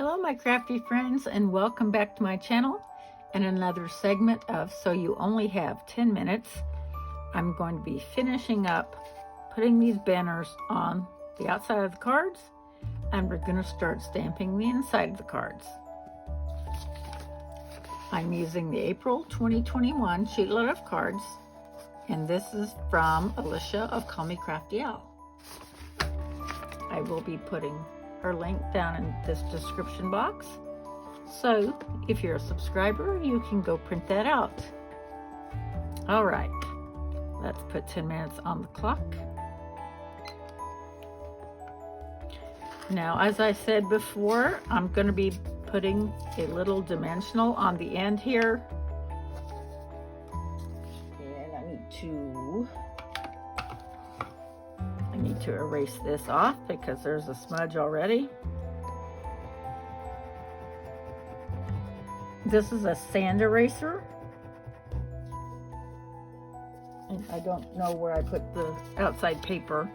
Hello my crafty friends, and welcome back to my channel and another segment of So You Only Have 10 Minutes. I'm going to be finishing up putting these banners on the outside of the cards, and we're going to start stamping the inside of the cards. I'm using the April 2021 sheetload of cards, and this is from Alicia of Call Me Crafty Owl. I will be putting her link down in this description box, so if you're a subscriber you can go print that out. All right, let's put 10 minutes on the clock. Now, as I said before, I'm going to be putting a little dimensional on the end here, and I need to erase this off because there's a smudge already. This is a sand eraser, and I don't know where I put the outside paper,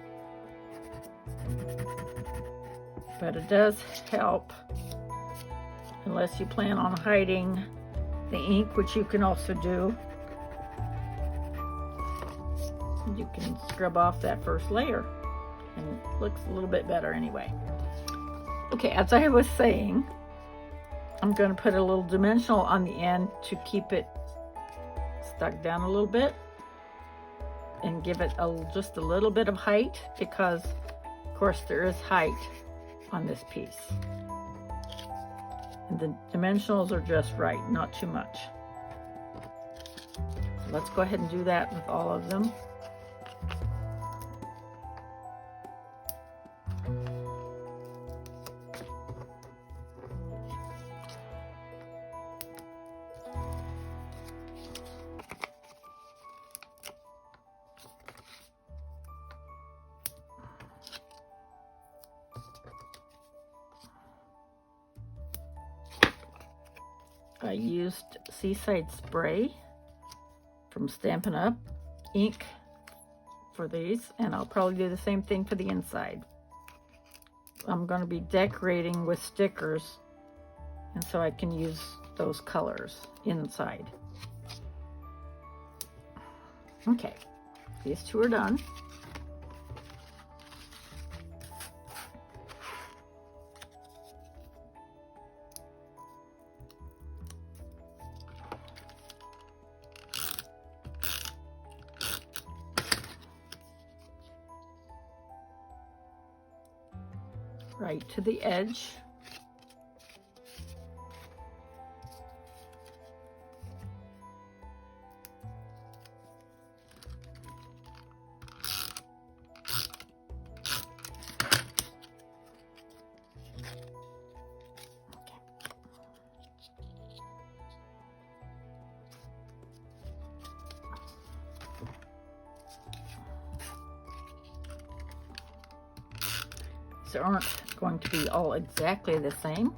but it does help unless you plan on hiding the ink, which you can also do. You can scrub off that first layer and it looks a little bit better anyway. Okay, as I was saying, I'm going to put a little dimensional on the end to keep it stuck down a little bit and give it just a little bit of height, because of course there is height on this piece. And the dimensionals are just right, not too much. So let's go ahead and do that with all of them. I used Seaside Spray from Stampin' Up! Ink for these, and I'll probably do the same thing for the inside. I'm going to be decorating with stickers, and so I can use those colors inside. Okay, these two are done. Right to the edge. They aren't going to be all exactly the same,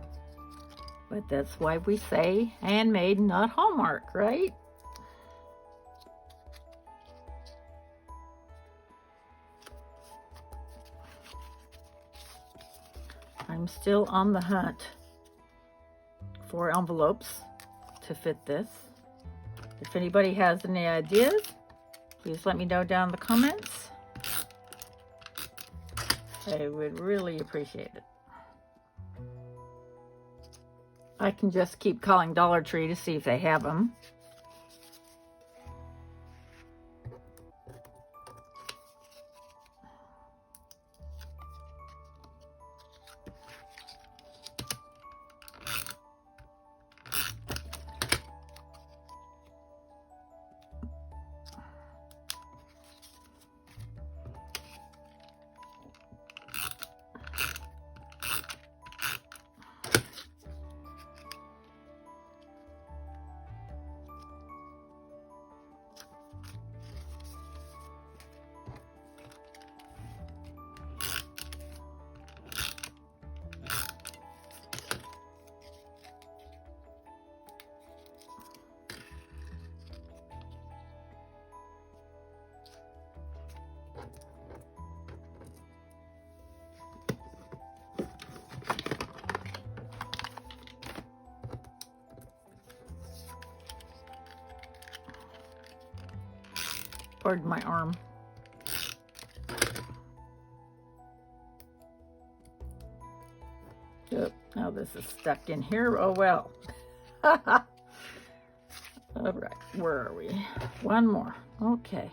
but that's why we say handmade, not Hallmark, right? I'm still on the hunt for envelopes to fit this. If anybody has any ideas, please let me know down in the comments. I would really appreciate it. I can just keep calling Dollar Tree to see if they have them. Pardon my arm. Yep, now this is stuck in here. Oh well. All right, where are we? One more. Okay.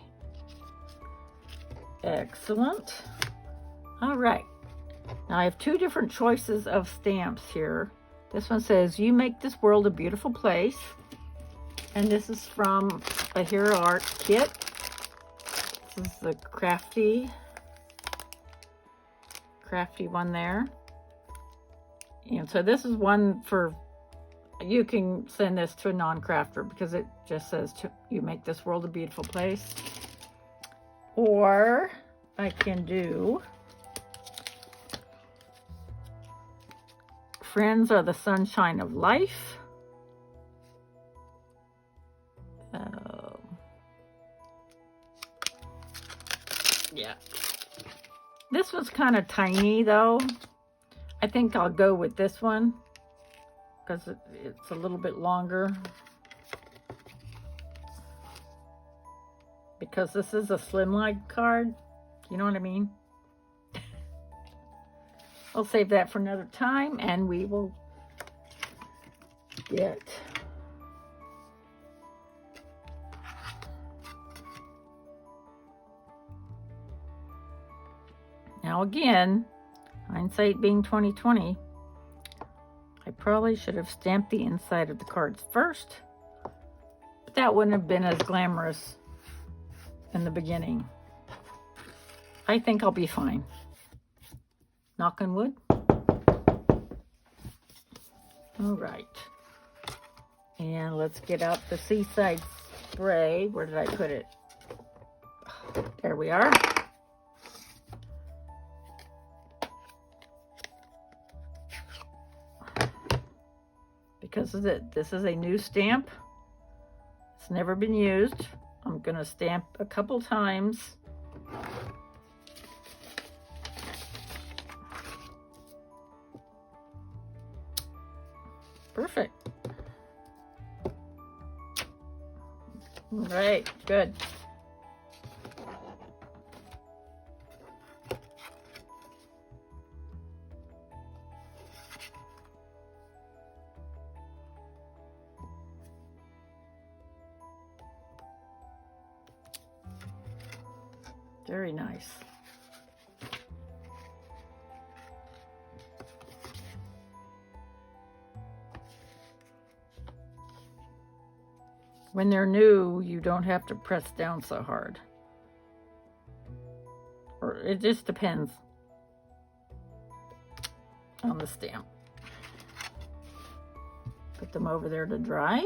Excellent. All right. Now I have two different choices of stamps here. This one says, "You make this world a beautiful place." And this is from a Hero Art kit. This is the crafty one there. And so this is one for, you can send this to a non-crafter because it just says, "You make this world a beautiful place." Or I can do, "Friends are the sunshine of life." Yeah. This one's kind of tiny though. I think I'll go with this one because it's a little bit longer. Because this is a slimline card. You know what I mean? I'll save that for another time, and we will get now again, hindsight being 2020, I probably should have stamped the inside of the cards first, but that wouldn't have been as glamorous in the beginning. I think I'll be fine. Knock on wood. All right. And let's get out the Seaside spray. Where did I put it? There we are. Because this is a new stamp. It's never been used. I'm going to stamp a couple times. Perfect. All right, good. Very nice. When they're new, you don't have to press down so hard. Or it just depends on the stamp. Put them over there to dry.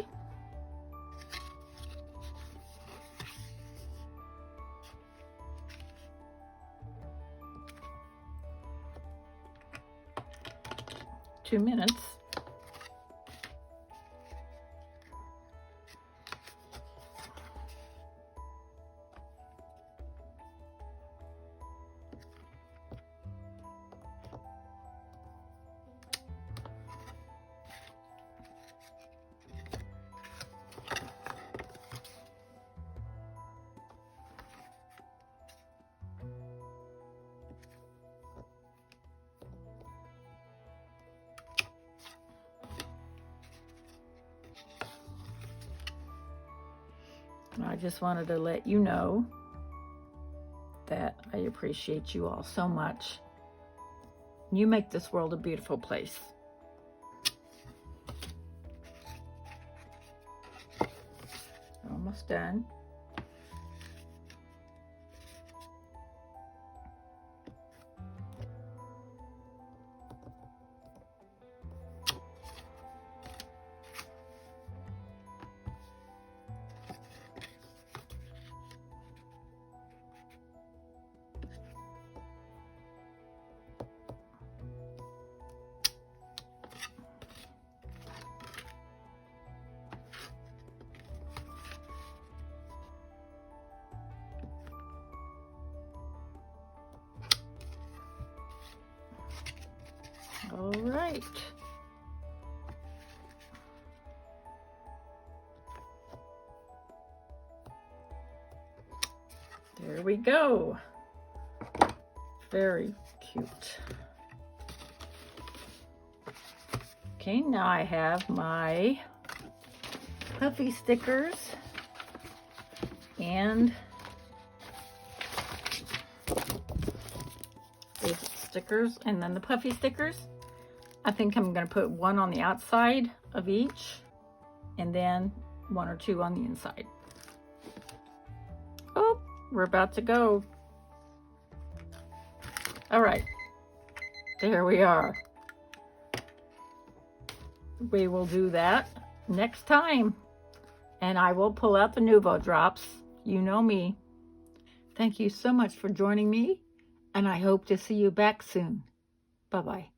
Two minutes. I just wanted to let you know that I appreciate you all so much. You make this world a beautiful place. Almost done. All right. There we go. Very cute. Okay, now I have my puffy stickers and these stickers, and then the puffy stickers. I think I'm going to put one on the outside of each and then one or two on the inside. Oh, we're about to go. All right, there we are. We will do that next time, and I will pull out the Nuvo drops. You know me. Thank you so much for joining me, and I hope to see you back soon. Bye-bye.